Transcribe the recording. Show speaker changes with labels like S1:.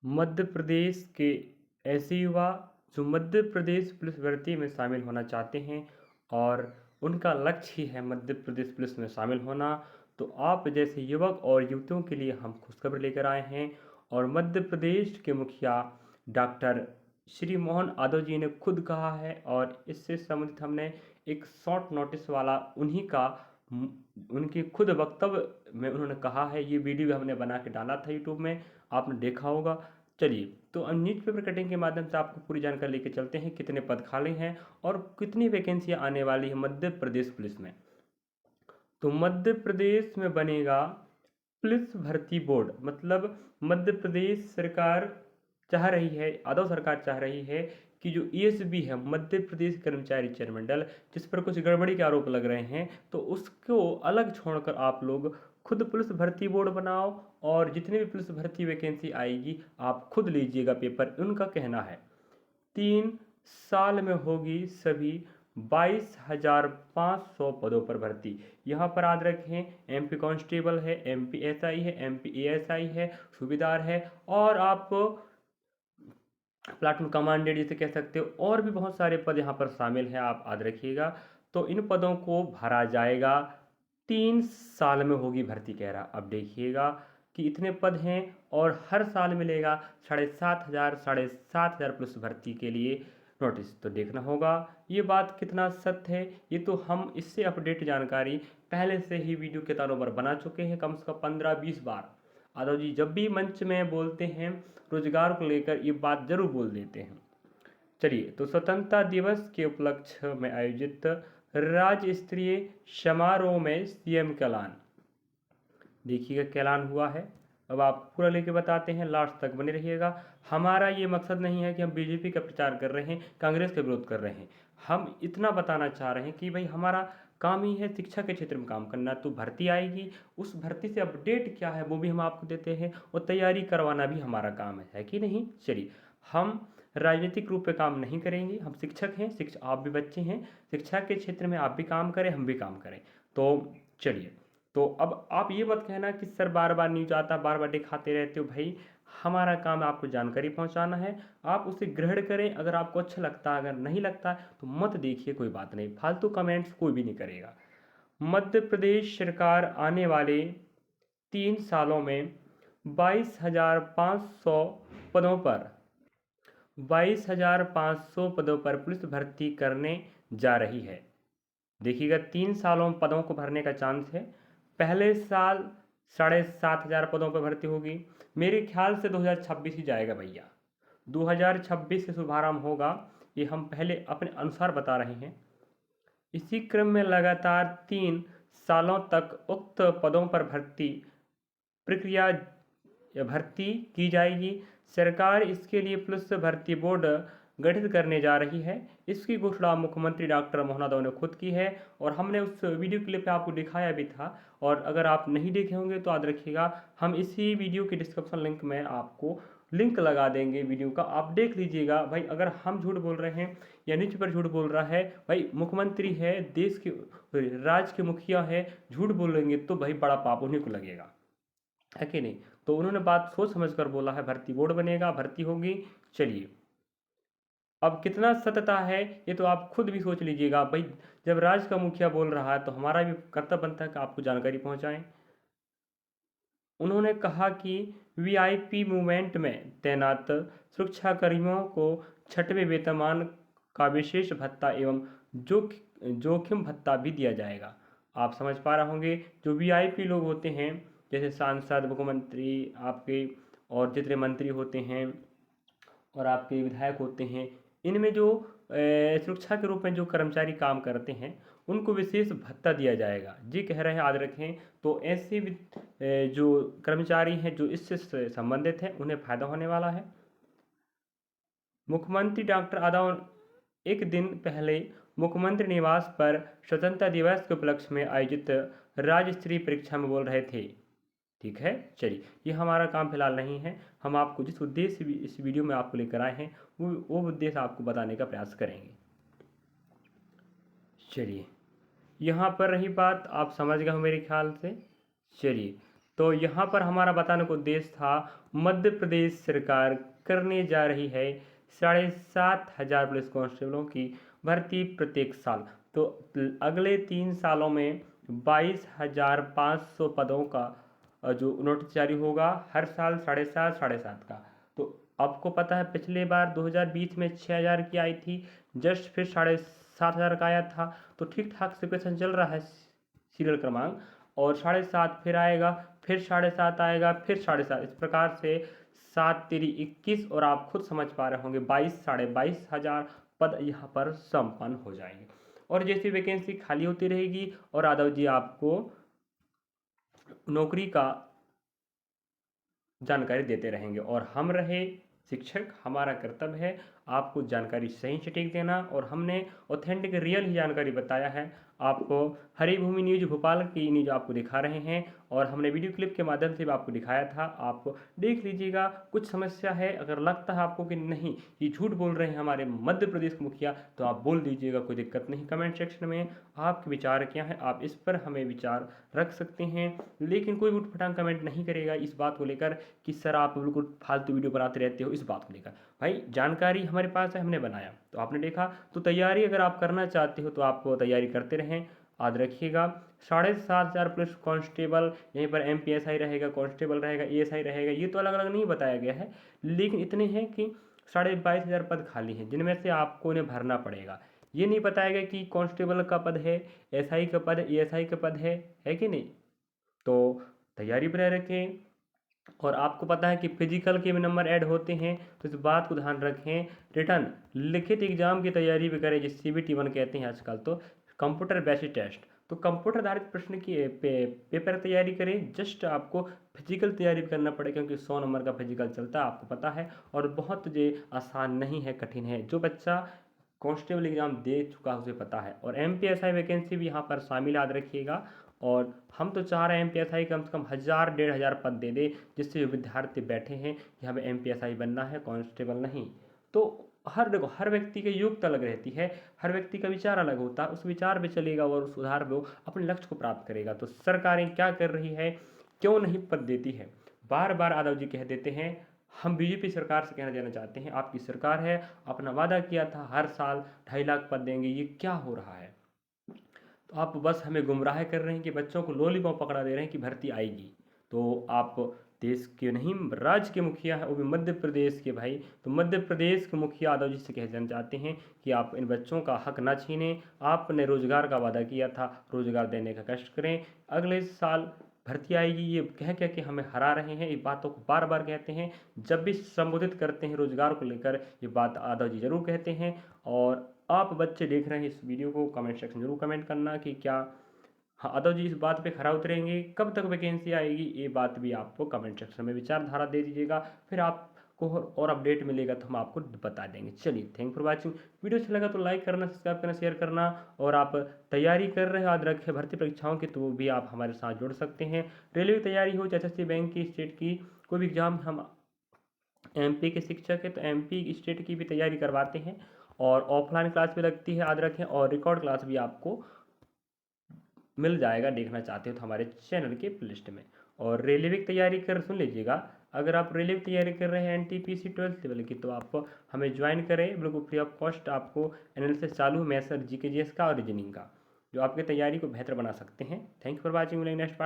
S1: मध्य प्रदेश के ऐसे युवा जो मध्य प्रदेश पुलिस भर्ती में शामिल होना चाहते हैं और उनका लक्ष्य ही है मध्य प्रदेश पुलिस में शामिल होना, तो आप जैसे युवक और युवतियों के लिए हम खुशखबरी लेकर आए हैं। और मध्य प्रदेश के मुखिया डॉक्टर श्री मोहन यादव जी ने खुद कहा है, और इससे संबंधित हमने एक शॉर्ट नोटिस वाला उनके खुद वक्तव्य में उन्होंने कहा है। ये वीडियो हमने बना के डाला था यूट्यूब में, आपने देखा होगा। चलिए, तो अब न्यूज़पेपर कटिंग के माध्यम से आपको पूरी जानकारी लेके चलते हैं, कितने पद खाली हैं और कितनी वैकेंसियां आने वाली है मध्य प्रदेश पुलिस में। तो मध्य प्रदेश में बनेगा पुलिस भर्ती बोर्ड, मतलब मध्य प्रदेश सरकार चाह रही है, यादव सरकार चाह रही है कि जो ईएसबी है, मध्य प्रदेश कर्मचारी चयन मंडल, जिस पर कुछ गड़बड़ी के आरोप लग रहे हैं, तो उसको अलग छोड़कर आप लोग खुद पुलिस भर्ती बोर्ड बनाओ और जितनी भी पुलिस भर्ती वैकेंसी आएगी आप खुद लीजिएगा पेपर। उनका कहना है 3 साल में होगी सभी 22,500 पदों पर भर्ती। यहाँ पर याद रखें, एमपी कांस्टेबल है, एमपी एसआई है, एमपी एएसआई है, सूबेदार है, और आप प्लाटून कमांडेंट जिसे कह सकते हो, और भी बहुत सारे पद यहाँ पर शामिल हैं, आप याद रखिएगा। तो इन पदों को भरा जाएगा, 3 साल में होगी भर्ती कह रहा। अब देखिएगा कि इतने पद हैं और हर साल मिलेगा 7,500 पुलिस भर्ती के लिए नोटिस। तो देखना होगा ये बात कितना सत्य है। ये तो हम इससे अपडेट जानकारी पहले से ही वीडियो के तारों पर बना चुके हैं, कम से कम 15-20 बार। यादव जी जब भी मंच में बोलते हैं रोजगार को लेकर ये बात जरूर बोल देते हैं। चलिए, तो स्वतंत्रता दिवस के उपलक्ष्य में आयोजित राज्य स्तरीय समारोह में सीएम का ऐलान। देखिएगा क्या ऐलान हुआ है। अब आप पूरा लेके बताते हैं, लास्ट तक बने रहिएगा। हमारा ये मकसद नहीं है कि हम बीजेपी का प्रचार कर रहे हैं, कांग्रेस का विरोध कर रहे हैं। हम इतना बताना चाह रहे हैं कि भाई हमारा काम ही है शिक्षा के क्षेत्र में काम करना। तो भर्ती आएगी, उस भर्ती से अपडेट क्या है वो भी हम आपको देते हैं, और तैयारी करवाना भी हमारा काम है कि नहीं। चलिए, हम राजनीतिक रूप पे काम नहीं करेंगे, हम शिक्षक हैं, शिक्षा आप भी बच्चे हैं, शिक्षा के क्षेत्र में आप भी काम करें, हम भी काम करें। तो चलिए, तो अब आप ये मत कहना कि सर बार बार न्यूज आता, बार बार दिखाते रहते हो। भाई हमारा काम है आपको जानकारी पहुंचाना है, आप उसे ग्रहण करें। अगर आपको अच्छा लगता है, अगर नहीं लगता है तो मत देखिए, कोई बात नहीं, फालतू कमेंट्स कोई भी नहीं करेगा। मध्य प्रदेश सरकार आने वाले 3 सालों में 22,500 पदों पर 22,500 पदों पर पुलिस भर्ती करने जा रही है। देखिएगा, 3 सालों में पदों को भरने का चांस है। पहले साल 7,500 पदों पर भर्ती होगी। मेरे ख्याल से 2026 ही जाएगा भैया, 2026 से शुभारंभ होगा, ये हम पहले अपने अनुसार बता रहे हैं। इसी क्रम में लगातार 3 सालों तक उक्त पदों पर प्रक्रिया भर्ती की जाएगी। सरकार इसके लिए पुलिस भर्ती बोर्ड गठित करने जा रही है। इसकी घोषणा मुख्यमंत्री डॉक्टर मोहन यादव ने खुद की है, और हमने उस वीडियो क्लिप में आपको दिखाया भी था। और अगर आप नहीं देखे होंगे तो याद रखिएगा, हम इसी वीडियो के डिस्क्रिप्शन लिंक में आपको लिंक लगा देंगे वीडियो का, आप देख लीजिएगा। भाई अगर हम झूठ बोल रहे हैं या न्यूज पर झूठ बोल रहा है, भाई मुख्यमंत्री है, देश के राज्य के मुखिया है, झूठ बोलेंगे तो भाई बड़ा पाप उन्हीं को लगेगा, है कि नहीं। तो उन्होंने बात सोच समझ कर बोला है, भर्ती बोर्ड बनेगा, भर्ती होगी। चलिए, अब कितना सत्यता है ये तो आप खुद भी सोच लीजिएगा। भाई जब राज्य का मुखिया बोल रहा है तो हमारा भी कर्तव्य बनता है कि आपको जानकारी पहुंचाएं। उन्होंने कहा कि वीआईपी मूवमेंट में तैनात सुरक्षाकर्मियों को 6वें वेतनमान का विशेष भत्ता एवं जोखिम भत्ता भी दिया जाएगा। आप समझ पा रहे होंगे, जो वीआईपी लोग होते हैं, जैसे सांसद, मुख्यमंत्री आपके, और जितने मंत्री होते हैं और आपके विधायक होते हैं, इनमें जो सुरक्षा के रूप में जो कर्मचारी काम करते हैं उनको विशेष भत्ता दिया जाएगा। जी कह रहे हैं, याद रखें। तो ऐसे जो कर्मचारी हैं जो इससे संबंधित हैं उन्हें फायदा होने वाला है। मुख्यमंत्री डॉक्टर यादव एक दिन पहले मुख्यमंत्री निवास पर स्वतंत्रता दिवस के उपलक्ष्य में आयोजित राज्य स्तरीय परीक्षा में बोल रहे थे। ठीक है, चलिए, ये हमारा काम फिलहाल नहीं है। हम आपको जिस उद्देश्य इस वीडियो में आपको लेकर आए हैं वो उद्देश्य आपको बताने का प्रयास करेंगे। चलिए, यहाँ पर रही बात, आप समझ गए हो मेरे ख्याल से। चलिए, तो यहाँ पर हमारा बताने का उद्देश्य था मध्य प्रदेश सरकार करने जा रही है 7,500 पुलिस कांस्टेबलों की भर्ती प्रत्येक साल। तो अगले 3 सालों में 22,500 पदों का जो नोटिस जारी होगा हर साल 7,500 का। तो आपको पता है पिछले बार 2020 में 6,000 की आई थी, जस्ट फिर 7,500 का आया था। तो ठीक ठाक सिचुएशन चल रहा है सीरियल क्रमांक, और 7,500 फिर आएगा, फिर 7,500 आएगा, फिर 7,500, इस प्रकार से 7 तिरी 21, और आप खुद समझ पा रहे होंगे 22,500 पद यहाँ पर संपन्न हो जाएंगे। और जैसी वैकेंसी खाली होती रहेगी और यादव जी आपको नौकरी का जानकारी देते रहेंगे, और हम रहे शिक्षक, हमारा कर्तव्य है आपको जानकारी सही सटीक देना, और हमने ऑथेंटिक रियल ही जानकारी बताया है आपको। हरी भूमि न्यूज भोपाल की न्यूज आपको दिखा रहे हैं, और हमने वीडियो क्लिप के माध्यम से भी आपको दिखाया था, आप देख लीजिएगा। कुछ समस्या है, अगर लगता है आपको कि नहीं ये झूठ बोल रहे हैं हमारे मध्य प्रदेश के मुखिया, तो आप बोल दीजिएगा, कोई दिक्कत नहीं। कमेंट सेक्शन में आपके विचार क्या हैं, आप इस पर हमें विचार रख सकते हैं, लेकिन कोई उठपटांग कमेंट नहीं करेगा इस बात को लेकर कि सर आप बिल्कुल फालतू वीडियो बनाते रहते हो। इस बात को लेकर भाई जानकारी हमारे पास है, हमने बनाया तो आपने देखा। तो तैयारी अगर आप करना चाहते हो तो आप तैयारी करते रहें। याद रखिएगा 7,500 पुलिस कांस्टेबल, यहीं पर MPSI रहेगा, कांस्टेबल रहेगा, ASI रहेगा, ये तो अलग अलग नहीं बताया गया है, लेकिन इतने हैं कि 22,500 पद खाली हैं, जिनमें से आपको उन्हें भरना पड़ेगा। ये नहीं बताया गया कि कांस्टेबल का पद है, SI का पद है, ASI का पद है कि नहीं। तो तैयारी पर रखें, और आपको पता है कि फिजिकल के भी नंबर ऐड होते हैं, तो इस बात को ध्यान रखें। रिटर्न लिखित एग्जाम की तैयारी भी करें, जिस CBT 1 कहते हैं आजकल, तो कंप्यूटर बेस्ड टेस्ट, तो कंप्यूटर आधारित प्रश्न की पेपर तैयारी करें। जस्ट आपको फिजिकल तैयारी भी करना पड़ेगा, क्योंकि 100 नंबर का फिजिकल चलता है, आपको पता है, और बहुत जो आसान नहीं है, कठिन है। जो बच्चा कांस्टेबल एग्जाम दे चुका है उसे पता है। और MPSI वैकेंसी भी यहाँ पर शामिल, याद रखिएगा। और हम तो चाह रहे हैं MPSI कम से कम 1,000-1,500 पद दे दे, जिससे जो विद्यार्थी बैठे हैं कि हमें MPSI बनना है, कांस्टेबल नहीं। तो देखो हर व्यक्ति की योग्यता अलग रहती है, हर व्यक्ति का विचार अलग होता है, उस विचार पे चलेगा और उस आधार पे वो अपने लक्ष्य को प्राप्त करेगा। तो सरकारें क्या कर रही है, क्यों नहीं पद देती है। बार बार यादव जी कह देते हैं, हम BJP सरकार से कहना देना चाहते हैं, आपकी सरकार है, अपना वादा किया था हर साल 2.5 लाख पद देंगे, ये क्या हो रहा है। तो आप बस हमें गुमराह कर रहे हैं कि बच्चों को लॉलीपॉप पकड़ा दे रहे हैं कि भर्ती आएगी। तो आप देश के नहीं राज्य के मुखिया हैं, वो भी मध्य प्रदेश के भाई। तो मध्य प्रदेश के मुखिया यादव जी से कहना चाहते हैं कि आप इन बच्चों का हक ना छीनें। आपने रोजगार का वादा किया था, रोजगार देने का कष्ट करें। अगले साल भर्ती आएगी, ये कह कह के हमें हरा रहे हैं, ये बातों को बार बार कहते हैं। जब भी संबोधित करते हैं रोजगार को लेकर, ये बात यादव जी जरूर कहते हैं। और आप बच्चे देख रहे हैं इस वीडियो को, कमेंट सेक्शन जरूर कमेंट करना कि क्या हाँ यादव जी इस बात पे खरा उतरेंगे, कब तक वैकेंसी आएगी, ये बात भी आपको कमेंट सेक्शन में विचारधारा दे दीजिएगा। फिर आपको और अपडेट मिलेगा तो हम आपको बता देंगे। चलिए, थैंक फॉर वॉचिंग। वीडियो अच्छा लगा तो लाइक करना, सब्सक्राइब करना, शेयर करना। और आप तैयारी कर रहे हैं, याद रखें भर्ती परीक्षाओं की, तो वो भी आप हमारे साथ जुड़ सकते हैं। रेलवे की तैयारी हो, चाहे SSC बैंक की, स्टेट की कोई भी एग्जाम, हम MP के शिक्षक है, तो MP स्टेट की भी तैयारी करवाते हैं। और ऑफलाइन क्लास भी लगती है, याद रखें। और रिकॉर्ड क्लास भी आपको मिल जाएगा, देखना चाहते हो तो हमारे चैनल के प्लेलिस्ट में। और रेलवे की तैयारी कर सुन लीजिएगा, अगर आप रेलवे की तैयारी कर रहे हैं NTPC 12th लेवल की, तो आप हमें ज्वाइन करें, बिल्कुल फ्री ऑफ कॉस्ट। आपको एनालिसिस चालू है मैथ्स और GK GS का और रीजनिंग का, जो आपकी तैयारी को बेहतर बना सकते हैं। Thank you for watching. Next part